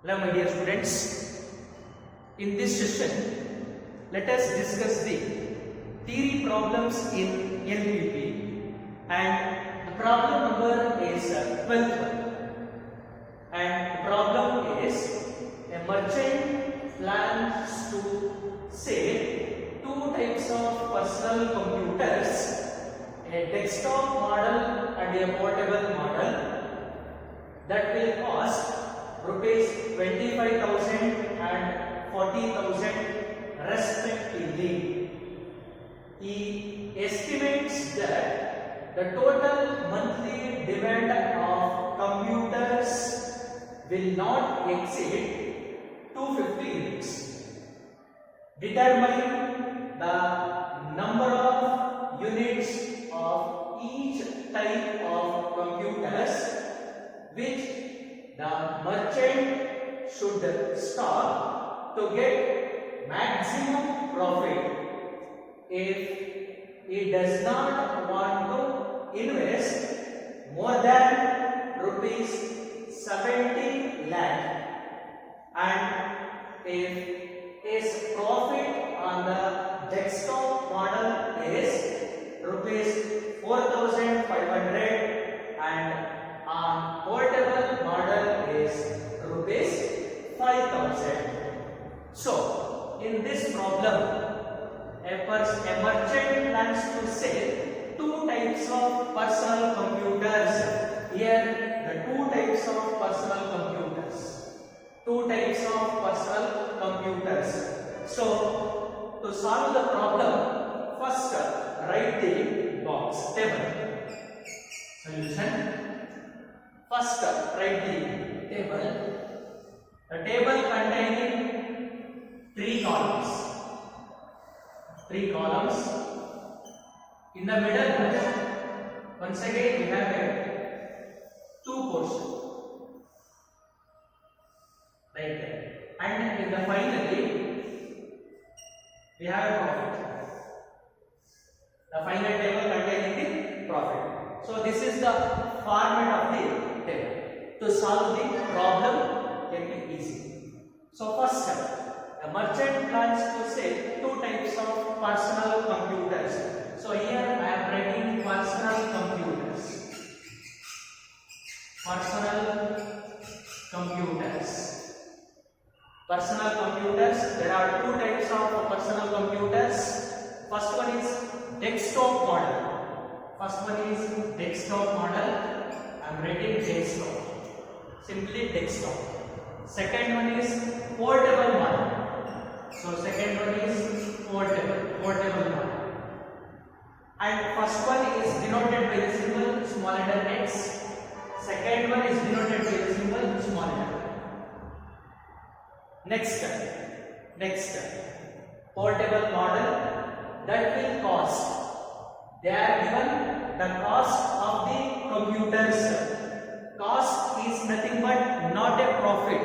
Hello my dear students, in this session let us discuss the theory problems in NPP, and the problem number is 12th one, and the problem is a merchant plans to sell two types of personal computers, a desktop model and a portable model, that will cost rupees 25,000 and 40,000 respectively. He estimates that the total monthly demand of computers will not exceed 250 units. Determine the number of units of each type of computers which the merchant should stock to get maximum profit. If he does not want to invest more than rupees 70 lakh, and if his profit on the desktop model is rupees 4,500 and on portable model is rupees 5,000. So, in this problem, a merchant plans to sell two types of personal computers. Here, the two types of personal computers. Two types of personal computers. So, to solve the problem, first write the box table. Solution. First, write the table. The table containing three columns. Three columns. In the middle, once again we have a two portion. Right there. And in the finally, we have a profit. The final table containing the profit. So this is the format of the table. To solve the problem can be easy. So first step, the merchant plans to sell two types of personal computers. So here I am writing personal computers. Personal computers. Personal computers. There are two types of personal computers. First one is desktop model. First one is desktop model. I am writing desktop. Simply desktop. Second one is portable model. So second one is portable model. And first one is denoted by the symbol small letter x. Second one is denoted by the symbol small letter. Next, portable model, that will cost. They are given the cost of the computers. Cost is nothing but not a profit.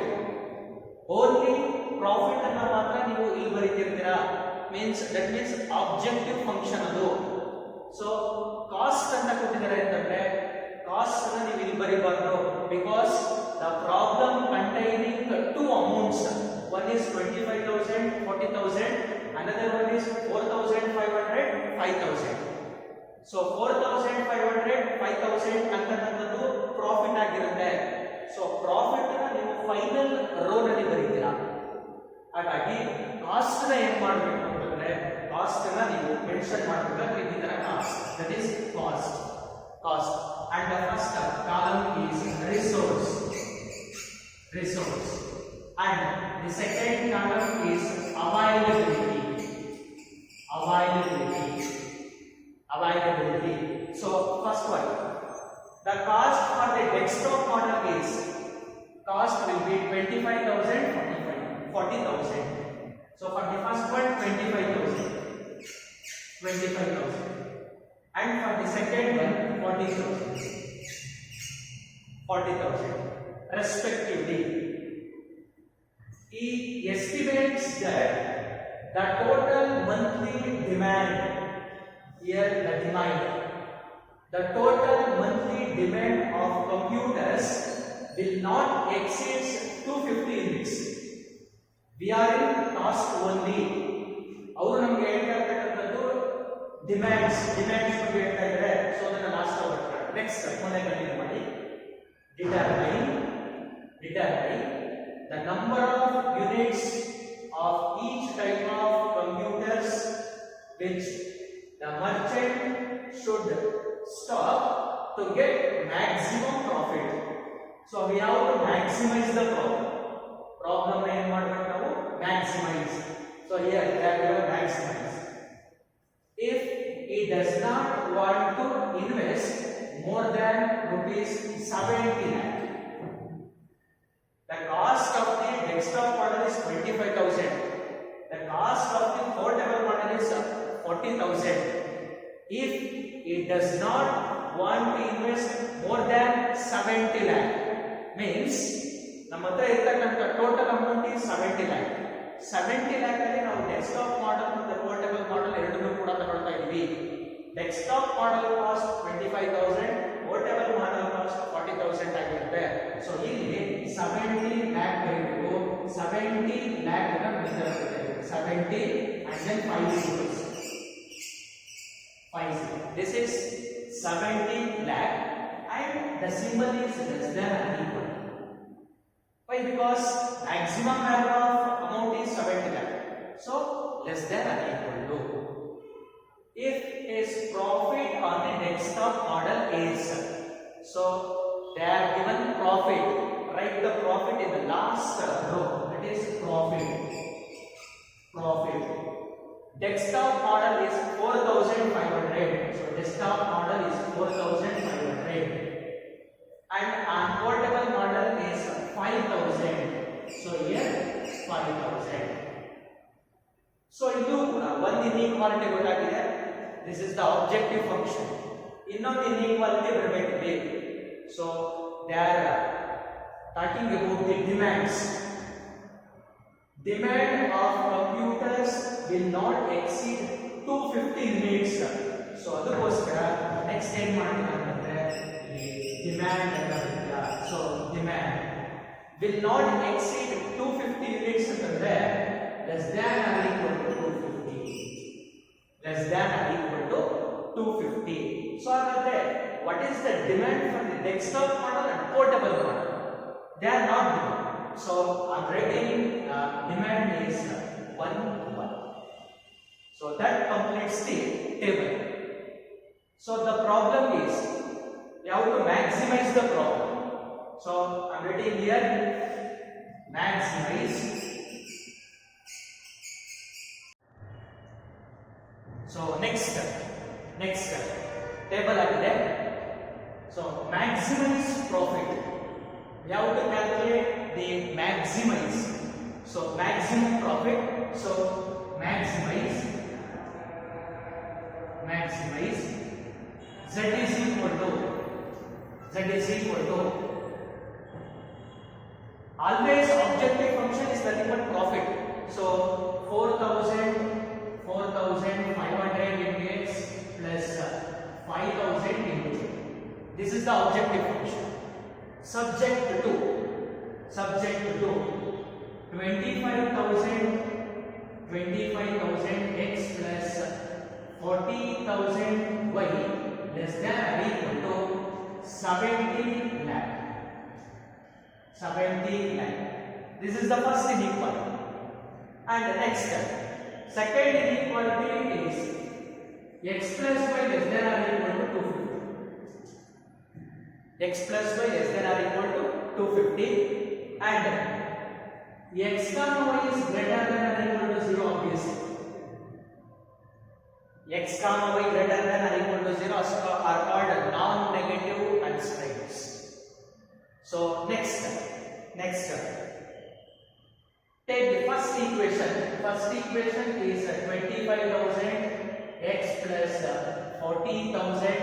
Only profit anna matra ನೀವು ಇಲ್ಲಿ ಬರೀತಿರ್ತೀರಾ, means that means objective function ಅದು. So cost ಅಂತ ಕೊಟ್ಟಿದ್ದಾರೆ ಅಂತಂದ್ರೆ cost ಅನ್ನು ನೀವು ಇಲ್ಲಿ ಬರೀಬಾರದು, because the problem containing two amounts, one is 25,000 40,000, another one is 4,500 5,000. So 4,500 5,000 ಅಂತಂತದ್ದು profit ಆಗಿರುತ್ತೆ. ಸೊ ಪ್ರಾಫಿಟ್ ಅನ್ನು ನೀವು ಫೈನಲ್ ರೋ ನಲ್ಲಿ ಬರೀತೀರಾ. ಹಾಗಾಗಿ ಕಾಸ್ಟ್ ನ ಏನ್ ಮಾಡಬೇಕು ಅಂತಂದ್ರೆ ಕಾಸ್ಟ್ ಅನ್ನ ನೀವು ಮೆನ್ಷನ್ ಮಾಡಬೇಕಾದ್ರೆ ಈ ತರ cost, that is cost and the first column is resource and the second column is availability. So first one, the cost for the desktop model is, cost will be 25,000 40,000. So for the first one 25,000 and for the second one 40,000 respectively. He estimates that the total monthly demand, here the total monthly demand of computers will not exceed 250 units. We are in cost only. ಅವರು ನಮಗೆ ಹೇಳ್ತಾ ಇರ್ತಕ್ಕಂಥದ್ದು demands ಬಗ್ಗೆ ಹೇಳ್ತಾ ಇದ್ದಾರೆ. So ಅದನ್ನ last ಬರ್ತಾರೆ. Next ಮುಂದೆ ಕಂಟಿನ್ಯೂ ಮಾಡಿ. Determine the number of units of each type of computers which the merchant should stock to get maximum profit. So we have to maximize the problem. Problem na ಏನು ಮಾಡಬೇಕು ನಾವು maximize. So here we have to maximize. If he does not want to invest more than rupees 70 lakh, the cost of the desktop model is 25,000. The cost of the portable model is 40,000. If it does not want to invest more than 70 lakh, means ನಮ್ಮ ಹತ್ರ ಇರ್ತಕ್ಕಂಥ total amount is 70 lakh. 70 lakh ಅಲ್ಲಿ ನಾವು desktop model ಮತ್ತು portable model ಎರಡನ್ನೂ ಕೂಡ ತಗೊಳ್ತಾ ಇದ್ದೀವಿ. Desktop model cost 25,000, portable model cost 40,000 ಆಗಿರುತ್ತೆ. ಸೊ ಇಲ್ಲಿ 70 lakh ಬರಬೇಕು. 70 lakh ಅನ್ನು ಬರೆದಿರುತ್ತೆ. 70 and then 5 zeros. 5 zeros. This is 70 lakh and the symbol is less than or equal. Why? Because maximum value of amount is 70 lakh. So less than or equal to. If his profit on the desktop model is, so they are given profit. Write the profit in the last row. That is profit. Desktop model is 4,500. So desktop model is 4,500. And on portable model is 5,000. So here 5,000. So ಇದು ಕೂಡ ಒಂದು inequality ಗೊತ್ತಾಗಿದೆ. This is the objective function. ಇನ್ನೊಂದು inequality ಬರಬೇಕಿದೆ. So they are talking about the demands. Demand of computers will not exceed 250 units. So ಅದಕ್ಕೋಸ್ಕರ next ಏನು ಮಾಡ್ತಾರೆ ಅಂದ್ರೆ demand ಅಂತ ಬರುತ್ತೆ. So demand will not exceed 250 units ಅಂತಂದ್ರೆ less than or equal to 250. Less than or equal to 250. So ಹಾಗಾದ್ರೆ what is the demand for the desktop model and portable model? They are not given. So I'm writing demand is 1 to 1. So that completes the table. So the problem is you have to maximize the problem. So I'm writing here maximize. So next table agide. So maximize profit. We have to calculate the maximize. So maximum profit. So maximize z is equal to always objective function is nothing but profit. So 4,500 into x plus 5,000 into y. This is the objective function. Subject to 25,000 x plus 40,000 y less than or equal to 70 lakh. This is the first inequality. And the next step, second inequality is x plus y less than or equal to 250. X plus y less than or equal to 250 and x comma y is greater than or equal to 0 obviously. X comma y greater than or equal to 0 are called non-negative constraints. So next take the first equation. First equation is 25,000 x plus 40,000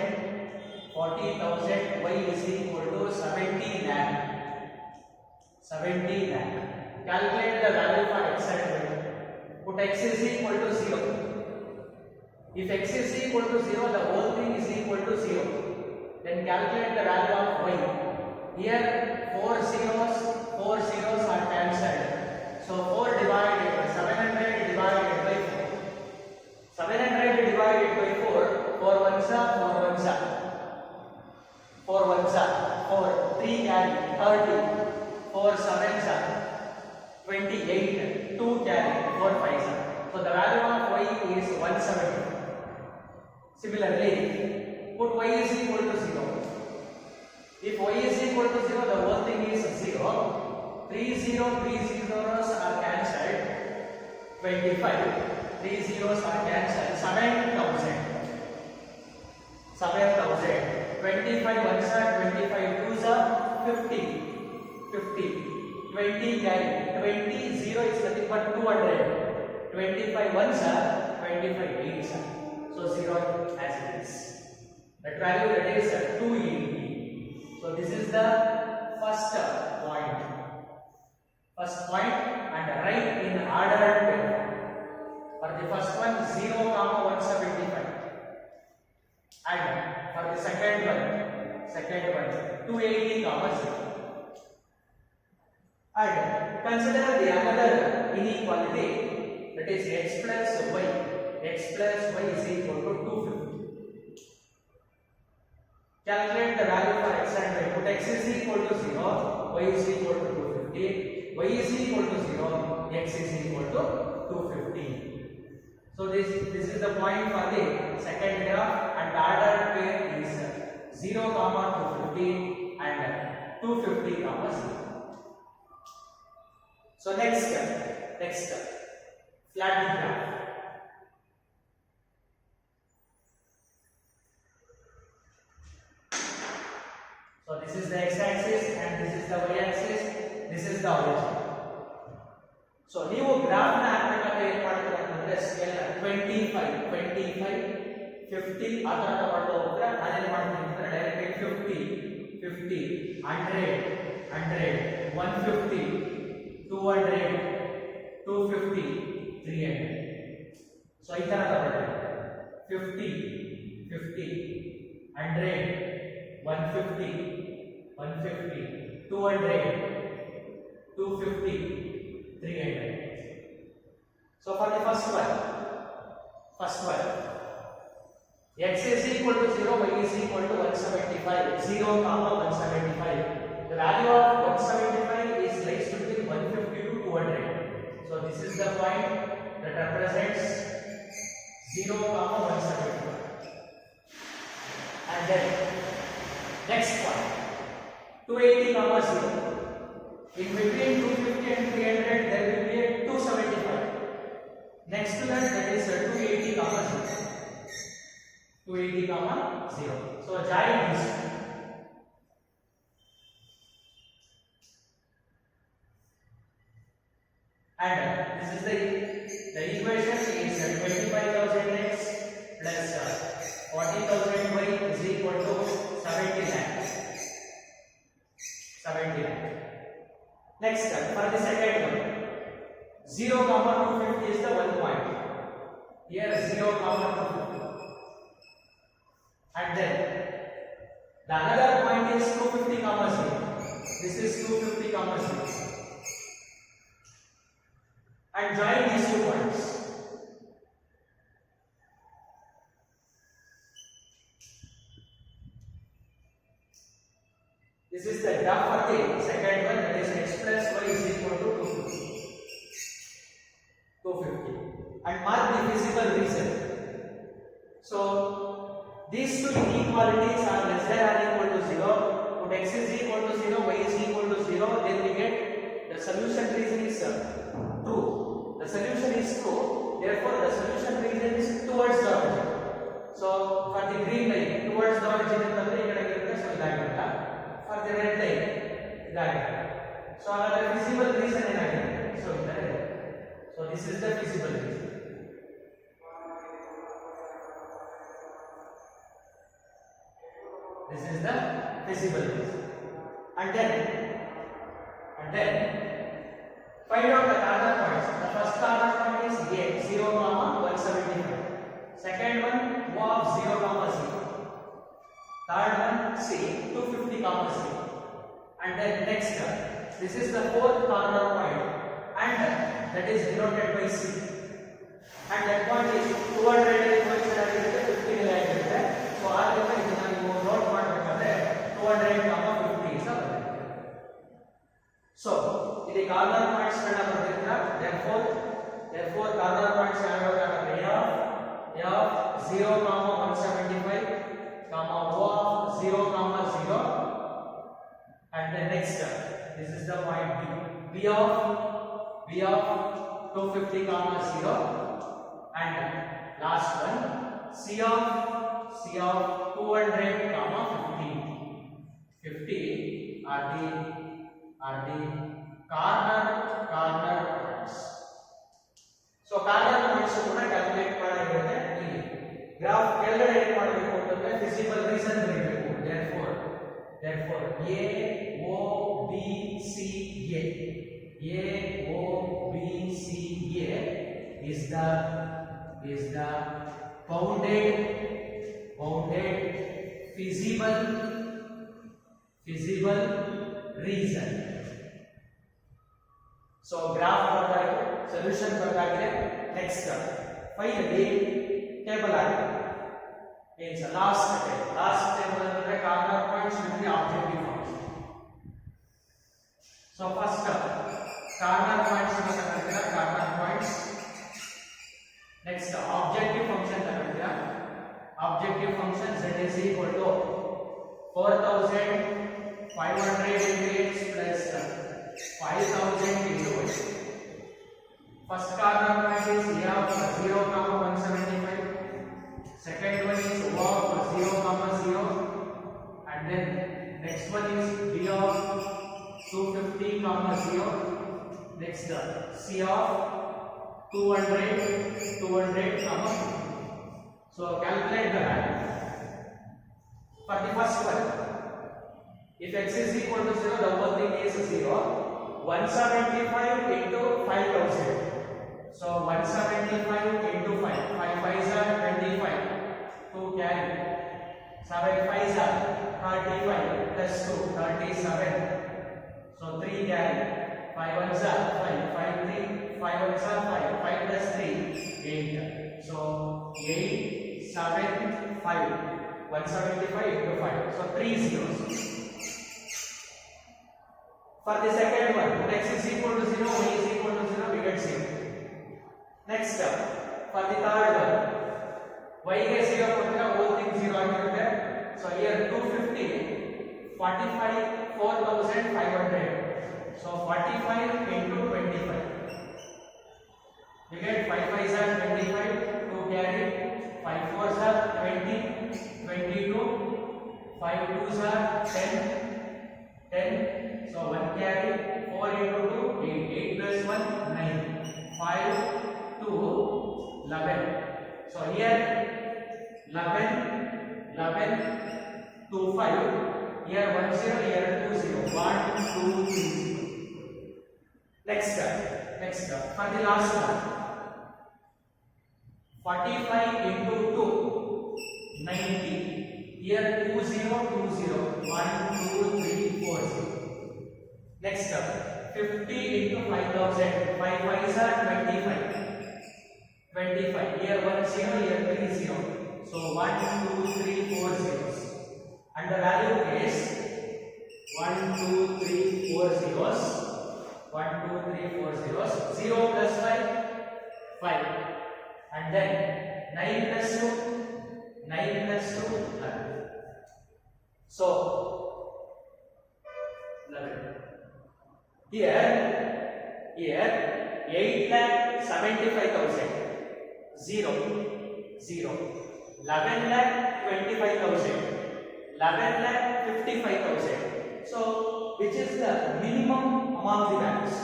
y is equal to 70 lakh. Calculate the value for x and y. Put x is equal to 0. If x is equal to 0, the whole thing is equal to 0. Then calculate the value of y. Here four zeros are cancelled. So 4 divided 700 divided by 4. 700 divided by 4. 4 ones are 4 ones are 4 ones are 4. 3 carry 30. 4 sevens are 28. 2 carry 4 fives are. So the value of y is 170. Similarly, put y is equal to 0. If y is equal to 0, the whole thing is 0. 3 zeros are cancelled. 25. 3 zeros are cancelled. 7,000. 7,000. 25 ones are 25 twos are 50. 50. 20 carry. 20 0 is nothing but 200. 25 ones are 25 eights are. So 0 as it is. That value that is 280. So this is the first point. First point and write in ordered way. For the first one 0, 175. And for the second one 280, 0. And consider the another inequality, that is x plus y. X plus y is equal to 250. Calculate the value for x and y. Put x is equal to 0, y is equal to 250. Y is equal to 0, x is equal to 250. So this is the point for the second graph, and the ordered pair is 0, 250 and 250, 0. So next flat graph. So this is the x-axis and this is the y-axis. This is the origin. So ನೀವು graph ನ ಹಾಕಬೇಕಾದ್ರೆ ಏನು ಮಾಡ್ತೀರಾ ಅಂತಂದ್ರೆ scale 25 50 ಆ ತರ ತಗೊಂಡು ಹೋಗ್ತಾರೆ. ನಾನೇನು ಮಾಡ್ತೀನಿ ಅಂದ್ರೆ ಡೈರೆಕ್ಟ್ 50 100 150 200 250 300. ಸೊ ಈ ತರ ತಗೊಳ್ಳಿ 50 100 150 200 250 300. So for the first one x is equal to 0, y is equal to 175. 0, 175. The value of 175 is lies between 150 to 200. So this is the point that represents 0, 175. And then next point 280, 0. In between 250 and 300 there will be a 275. Next to that is 280, 0. 280, 0. So join these two. And this is the equation is 25,000 x plus 40,000 y is equal to 70 lakh. Next for the second one 0, 250 is the one point. Here 0, 250. And then the another point is 250, 0. This is 250, 0. And join these 2 points. This is the graph for the second one, that is x plus y is equal to 250. And mark the visible reason. So these two inequalities are less than or equal to 0. Put x is equal to 0, y is equal to 0, then we get the solution reason is true. The solution is true, therefore the solution reason is towards the origin. So for the green line towards the origin ಅಂತಂದ್ರೆ ಈ ಕಡೆ ಇರುತ್ತೆ, so ಇದಾಗಿಲ್ಲ. For the red line ಇದಾಗಿದೆ. So the visible reason ಏನಾಗಿದೆ? So ಇದಾಗಿದೆ. So this is the visible reason. This is the visible reason. And then find out the other points. The first order point is A 0, 175. Second one O of 0, 0. Third one C 250, 0. and then next this is the fourth corner point, and that is denoted by C, and that point is 200 equation ಆಗಿರುತ್ತೆ 15 ಆಗಿರುತ್ತೆ. So ಆದ್ದರಿಂದ ಇದನ್ನ ನೀವು note ಮಾಡಬೇಕಾದ್ರೆ 200, 50 ಅಂತ ಬರುತ್ತೆ. So ಇಲ್ಲಿ corner points ಗಳನ್ನ ಬರೆದಿದ್ದೀರಾ. therefore ಕಾರ್ನರ್ ಪಾಯಿಂಟ್ಸ್ ಯಾವ್ಯಾವ A of 0, 175, O of 0, 0, and then next this is the point B of 250, 0, and last one C of 200, 50 are the corner points. So corner points ಕೂಡ calculate ಮಾಡಾಗಿರುತ್ತೆ. ಇಲ್ಲಿ graph ಕೆಳಗಡೆ ಏನು ಮಾಡಬೇಕು ಅಂತಂದ್ರೆ physical reason ಬರೀಬೇಕು. therefore A O B C A is the bounded feasible reason. So graph ಬರ್ತಾಯಿದೆ, solution ಬರ್ತಾಗಿದೆ. next finally table ಆಗಿದೆ. means last table ಅಂದ್ರೆ corner points with the objective function. So first corner points ತಗೊಂಡಿದ್ದೀರಾ, corner points. next objective function ತಗೊಂಡಿದ್ದೀರಾ. objective function z is equal to 4500 into x plus 5000 into y. First corner point is A of 0, 175. Second one is O of 0, 0, and then next one is B of 250, 0. Next C of 200, 50. So calculate the value for the first one. If x is equal to 0, the whole thing is 0. 175 into 5000. So 175 into 5. 5 5s are 25. 2 carry. 7 5s are 35 plus 2, 37. So 3 carry. 5 1s are 5. 5 3. 5 1s are 5. 5 plus 3, 8. So 8 7 5. 175 into 5. So 3 zeros. For the second one, x is equal to 0, y is equal to 0, we get 0. Next for the third one, y is 0 ಕೊಟ್ಟರೆ whole thing 0 ಆಗಿರುತ್ತೆ. So here 250, 45, 4500. So 45 into 25. You get 5 5s are 25, 2 carry, 5 4s are 20, 22, 5 2s are 10. So 1 carry, 4 into 2, 8 plus 1, 9, 5 2, 11. So here 11 2 5, here 1 0, here 2 0, 1 2 3 0. Next for the last one, 45 into 2, 90. Here 2 0 2 0, 1 2 3 4 0. Next 50 into 5000. 5 5s are 25. 25. Here 1 0, here 3 0. So 1 2 3 4 zeros. And the value is 1 2 3 4 zeros. 1 2 3 4 zeros. 0 plus 5, 5. And then 9 plus 2, 11. So 11. Here 8,75,000. 0. 11,25,000. 11,55,000. So which is the minimum among the values?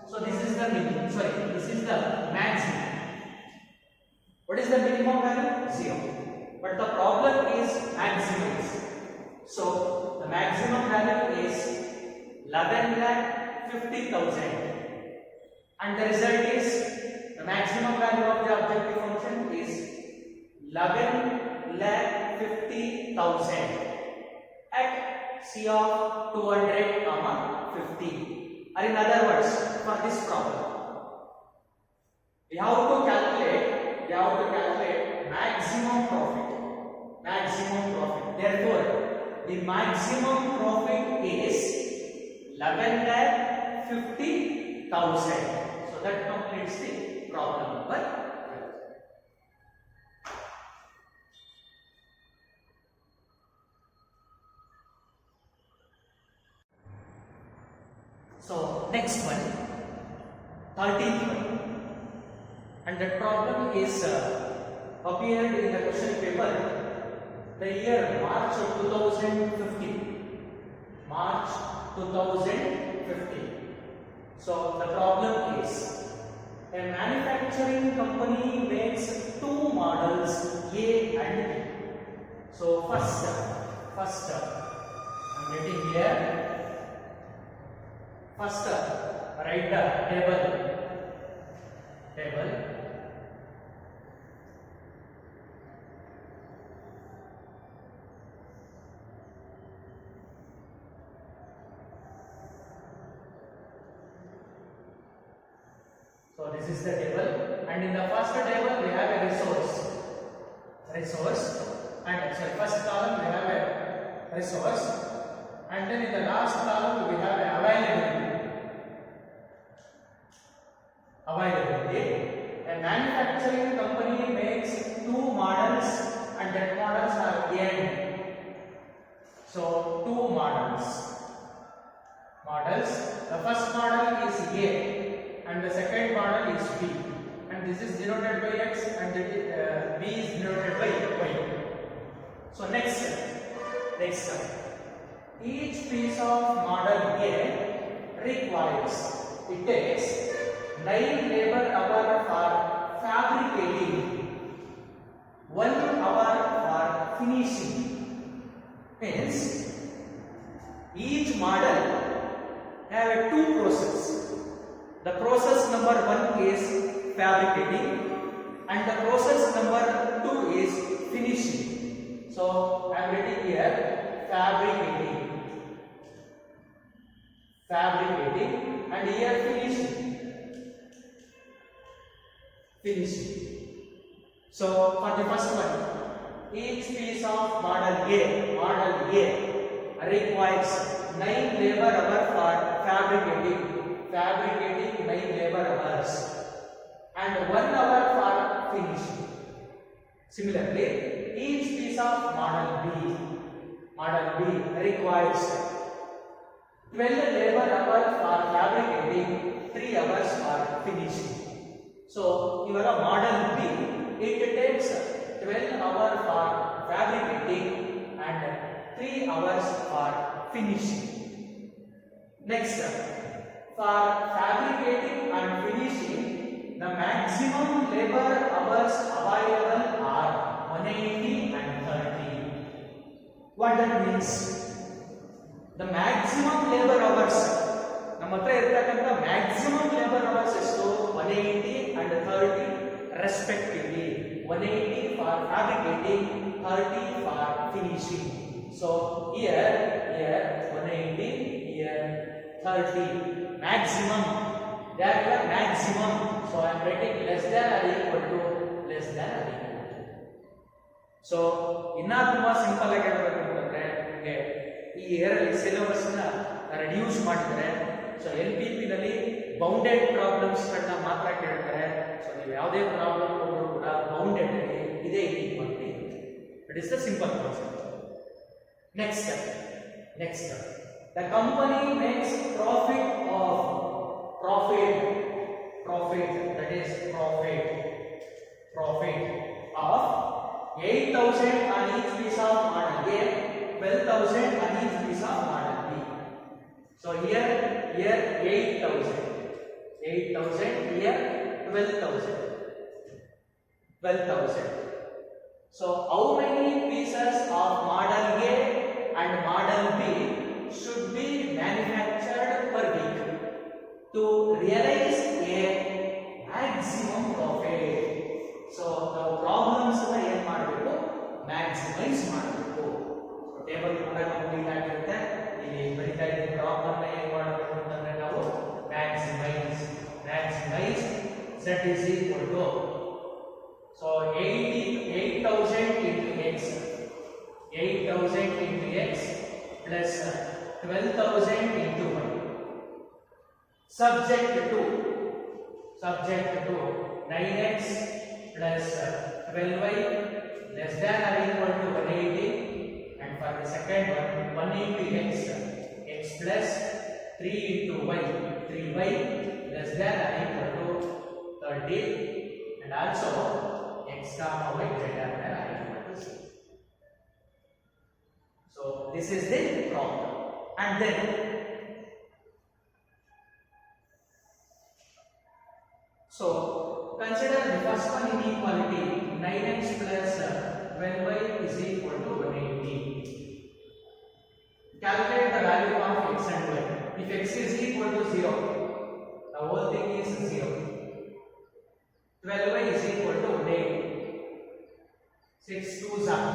So this is the minimum. Sorry, this is the maximum. What is the minimum value? 0. But the problem is maximize. So the maximum value is 11,50,000, and the result is the maximum value of the objective function is 11,50,000 at C of 200 comma 50. Or in other words, for this problem, we have to calculate maximum profit. Therefore, the maximum profit is 11,50,000. So that completes the problem number 12. So next one, 13th one, and that problem is appeared in the question paper the year March of 2015. March 2015. So the problem is a manufacturing company makes two models A and B. So first I'm getting here. First, write the table. So this is the table, and in the first table we have a resource, and sorry, first column we have a resource, and then in the last column we have availability. A manufacturing company makes two models, and that models are A and B. So two models. The first model is A, and the second model is B, and this is denoted by X, and B is denoted by Y. So next step. Each piece of model A requires, it takes 9 labor hours for fabricating, 1 hour for finishing. Means each model have two processes. The process number 1 is fabricating, and the process number 2 is finishing. So I am writing here fabricating, and here finishing. So for the first one, each piece of model A requires 9 labor hours for fabricating 9 labor hours, and 1 hour for finishing. Similarly, each piece of model B requires 12 labor hours for fabricating, 3 hours for finishing. So your model B, it takes 12 hours for fabricating and 3 hours for finishing. Next, for fabricating and finishing, the maximum labor hours available are 180 and 30. What that means? The maximum labor hours, ನಮ್ಮ ಹತ್ರ ಇರತಕ್ಕಂತ maximum labour hours ಎಷ್ಟು 180 and 30 respectively. 180 for fabricating, 30 for finishing. So here 180, here 30. Maximum, that is maximum. So I am writing less than or equal to. So ಇನ್ನೂ ತುಂಬಾ simple ಆಗಿ ಹೇಳಬೇಕು ಅಂತಂದ್ರೆ ನಿಮಗೆ ಈ ಇಯರಲ್ಲಿ ಸಿಲೆಬಸ್ ನ ರೆಡ್ಯೂಸ್ ಮಾಡಿದರೆ, ಸೊ LPP ನಲ್ಲಿ ಬೌಂಡೆಡ್ ಪ್ರಾಬ್ಲಮ್ಸ್ ಗಳನ್ನ ಮಾತ್ರ ಕೇಳ್ತಾರೆ. ಸೊ ನೀವು ಯಾವುದೇ ಪ್ರಾಬ್ಲಮ್ ಕೊಟ್ಟರು ಕೂಡ ಬೌಂಡೆಡ್ ಅಲ್ಲಿ ಇದೇ equality. It is the simple concept. Next step. The company makes profit, that is profit of 8,000 on each piece of model A, 12,000 on each piece of model B. So here 8,000, here 12,000. So how many pieces of model A and model B should be manufactured per week to realize a maximum profit? So the problems are ಏನು ಮಾಡಬೇಕು, maximise ಮಾಡಬೇಕು. Table ಕೂಡ complete ಆಗಿರುತ್ತೆ. ಇಲ್ಲಿ ಬರಿತಾ ಇದ್ದೀನಿ proper ಅನ್ನ ಏನು ಮಾಡಬೇಕು ಅಂತಂದ್ರೆ ನಾವು maximise z is equal to so 8000 into x plus 12,000 into y subject to 9x plus 12y less than or equal to 180, and for the second one 1 into x plus 3 into y 3y less than or equal to 30, and also x comma y greater than or equal to 0. So this is the problem. And then so consider the first one inequality 9x plus 12y is equal to 180. Calculate the value of x and y. If x is equal to 0, the whole thing is 0. 12y is equal to 180. 6 2s are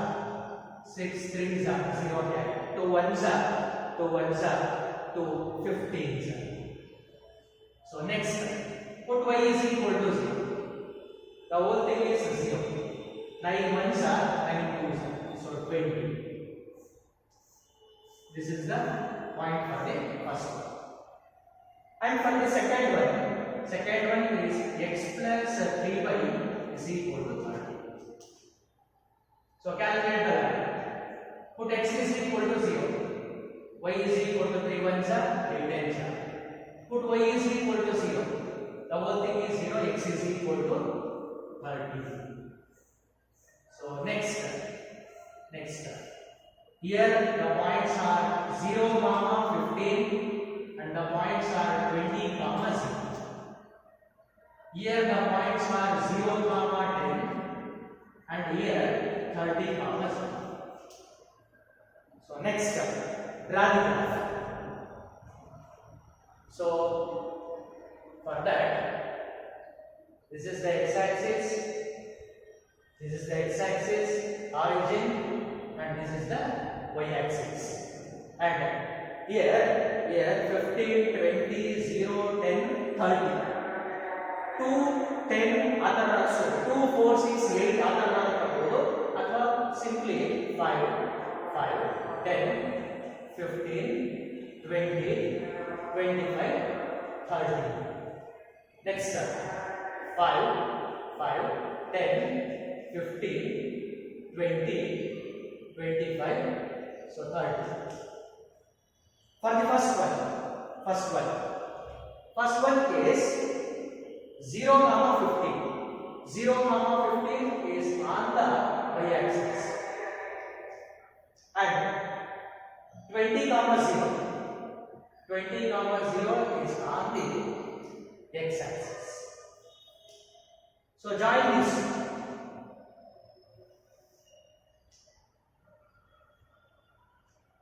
6 3s are 0 here. 2 1s are 2 15s. So next, put y is equal to 0. The whole thing is 0. 9 1s are 9 2s are. So 20. This is the point for the first one. And for the second one is x plus 3y is equal to 30. So calculate the value. Put x is equal to 0. Y is equal to 3 1s are 3 10s are. Put y is equal to 0. The whole thing is 0. X is equal to 30. So next. Here the points are 0, 15 and the points are 20, 0. Here the points are 0, 10 and here 30, 0. So next, draw the graph. So for that, this is the x-axis, origin, and this is the y-axis. And here 15, 20, 0, 10, 30. 2, 10 other also 2, 4, 6, 8 other ಅಥವಾ simply 5, 10, 15, 20, 25, 30. Next 5, 10, 15, 20, 25, so 30. For the first one is 0, 15. 0, 15 is on the y-axis, and 20, 0 is on the x-axis. So join this.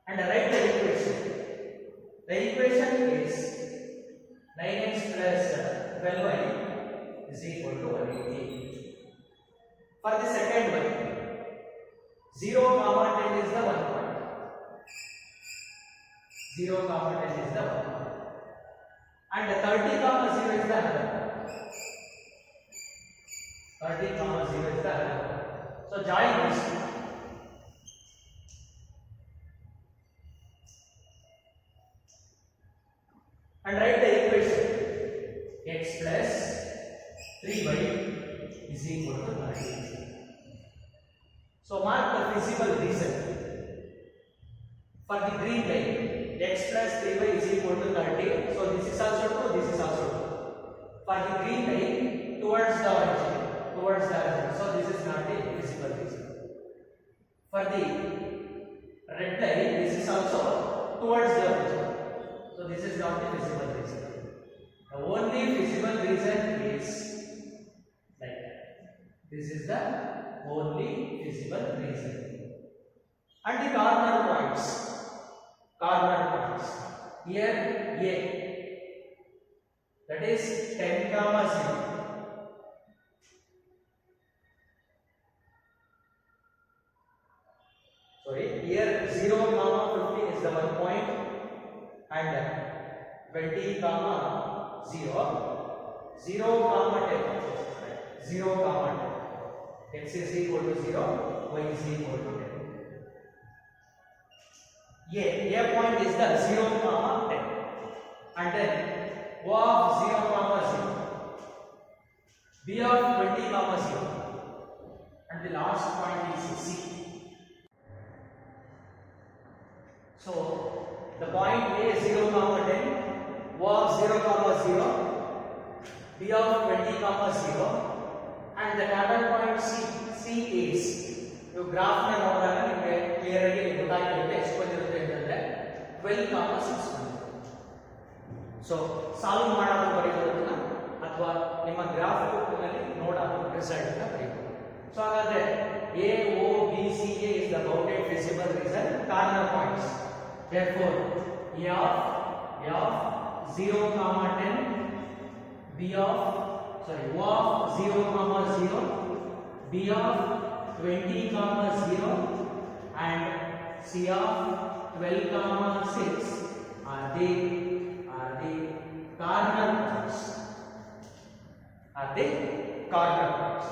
And write the equation. The equation is 9x plus 12y is equal to 180. For the second one, 0, 10 is the 1 point. 0, 10 is the 1 point. And 30, 0 is the other point. 30, 0 is the other point. So join this. And write the equation. X plus 3y is equal to 30. So mark the feasible reason. For the green line, x plus 3y is equal to 30. So this is also true, this is also true. For the green line towards the origin. So this is not a feasible reason. For the red line, this is also towards the origin. So this is not the feasible reason. The only feasible reason is like that. This is the only feasible reason. And the corner points. Here A, that is 10, 0. Sorry, here 0, 20 comma 0, 0 comma 10, 0 comma 10. X is equal to 0, y is equal to 10. A point is the 0 comma 10, and then O of 0 comma 0, B of 20 comma 0, and the last point is C. So the point A 0 comma 10, O of 0 comma 0, B of 20 comma 0, and the data point C is you graph na ನೋಡಿದಾಗ ನಿಮಗೆ clear ಆಗಿ ಗೊತ್ತಾಗಿರುತ್ತೆ ಎಷ್ಟು ಬಂದಿರುತ್ತೆ ಅಂತಂದ್ರೆ 12 comma 6. So solve ಮಾಡೋದು ಬರೀಬೋದನ್ನ ಅಥವಾ ನಿಮ್ಮ graph book ನಲ್ಲಿ ನೋಡೋದು ರಿಸಲ್ಟ್ ಅನ್ನು ಬರೀಬಹುದು. ಸೊ ಹಾಗಾದ್ರೆ A O B C A is the bounded visible region corner points. Therefore A of 0 comma 10, B of O of 0 comma 0, B of 20 comma 0, and C of 12 comma 6 are the corner points. Are the corner points.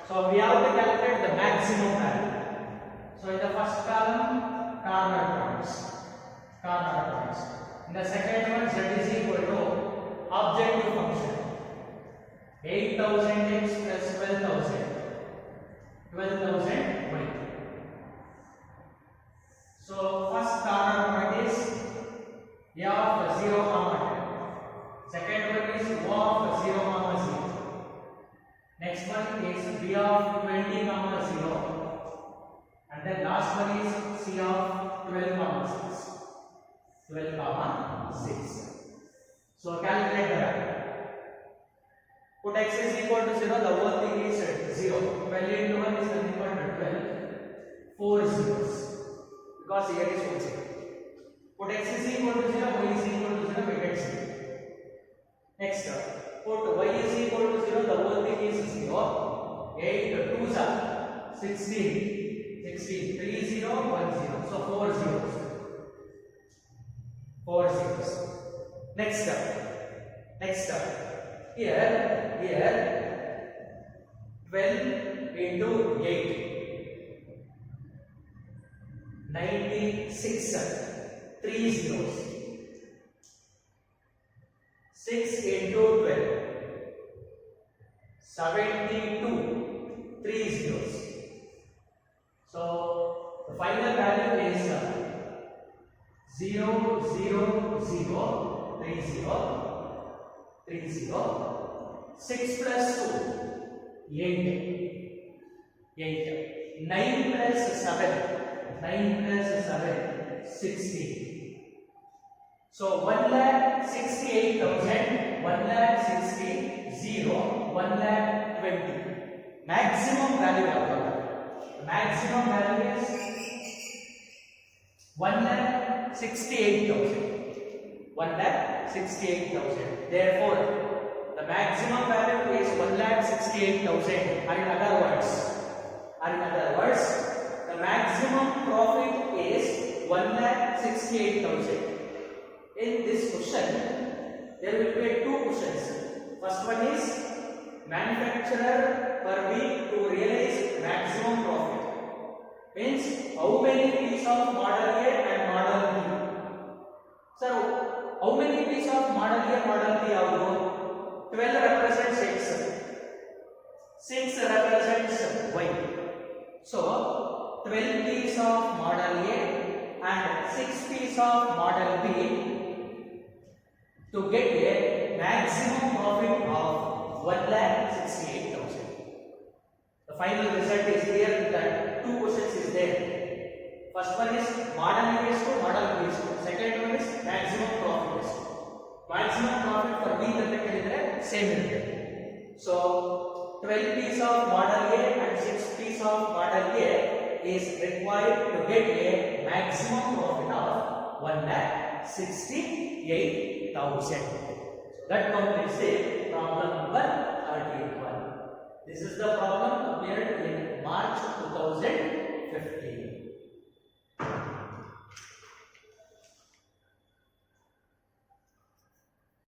So we have to calculate the maximum value. So in the first column, corner points. In the second one, z is equal to objective function 8000x plus 12,000 y. So first corner point is A of 0 comma 10. Second one is O of 0 comma 0. Next one is B of 20 comma 0. And then last one is C of 12 comma 6. 12 comma 6. So calculate the value. Put x is equal to 0, the whole thing is 0. 12 into 1 is nothing but 12. 4 zeros. Because here is 4 0. Put x is equal to 0, y is equal to 0, we get 0. Next, put y is equal to 0, the whole thing is 0. 8 2s are 16. 3 0 1 0. So 4 zeros. 4 zeros. Next step. Here 12 into 8. 96. 3 zeros. 6 into 12. 72. 3 zeros. So the final value is 0 0 0 3 0 3 0. 6 plus 2 8. 9 plus 7 16. So 1,68,000 1,20 maximum value of maximum value is 1,68,000. Therefore the maximum value is 1,68,000. In other words, the maximum profit is 1,68,000. In this question, there will be two questions. First one is manufacturer per week to realize maximum profit. Means how many pieces of model A and model B. So how many pieces of model A, model B are there? 12 represents X, 6 represents Y. So 12 pieces of model A and 6 pieces of model B to get a maximum profit of 1,68,000. The final result is here that two questions is there. First one is model A is to model B is to. Second one is maximum profit is to. Maximum profit for B is same. So 12 pieces of model A and 6 pieces of model A is required to get a maximum profit of 1,68,000. That completes the problem number 31. This is the problem appeared in March 2015.